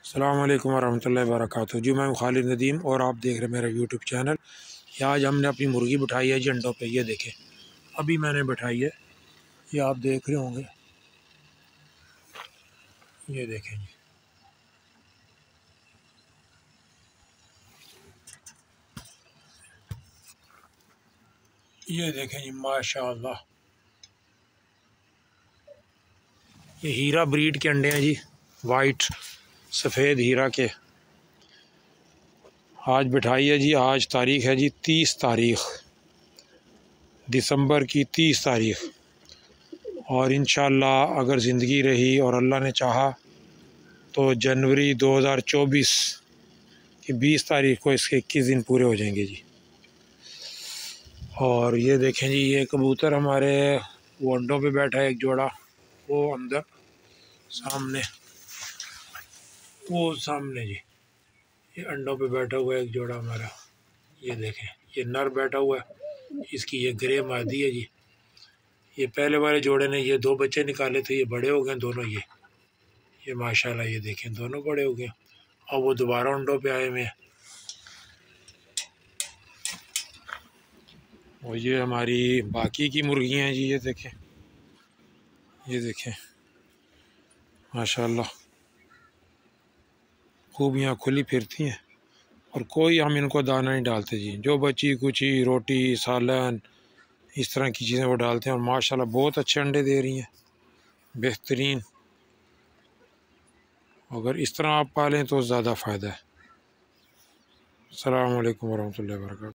अस्सलाम वालेकुम वरहमतुल्लाहि वबरकातुहू। जी मैं खालिद नदीम और आप देख रहे हैं मेरा यूट्यूब चैनल। आज हमने अपनी मुर्गी बिठाई है जी अंडों पे। ये देखें, अभी मैंने बिठाई है, ये आप देख रहे होंगे। ये देखें जी, ये देखें जी, माशाअल्लाह। ये हीरा ब्रीड के अंडे हैं जी, वाइट सफ़ेद हीरा के। आज बिठाई है जी, आज तारीख़ है जी 30 तारीख़ दिसंबर की, 30 तारीख़। और इंशाअल्लाह अगर ज़िंदगी रही और अल्लाह ने चाहा तो जनवरी 2024 की 20 तारीख़ को इसके 21 दिन पूरे हो जाएंगे जी। और ये देखें जी, ये कबूतर हमारे वो अंडों पे बैठा है, एक जोड़ा वो अंदर सामने, वो सामने जी, ये अंडों पे बैठा हुआ है एक जोड़ा हमारा। ये देखें, ये नर बैठा हुआ है, इसकी ये ग्रे मादी है जी। ये पहले वाले जोड़े ने ये 2 बच्चे निकाले थे, ये बड़े हो गए दोनों। ये माशाल्लाह, ये देखें दोनों बड़े हो गए। और वो दोबारा अंडों पे आए हुए हैं। और ये हमारी बाकी की मुर्गियाँ हैं जी। ये देखें माशाल्लाह, खूब यहाँ खुली फिरती हैं। और कोई हम इनको दाना नहीं डालते जी, जो बची कुची रोटी सालन इस तरह की चीज़ें वो डालते हैं। और माशाल्लाह बहुत अच्छे अंडे दे रही हैं, बेहतरीन। अगर इस तरह आप पालें तो ज़्यादा फ़ायदा है। अस्सलाम वालेकुम वरहमतुल्लाहि वबरकातुहू।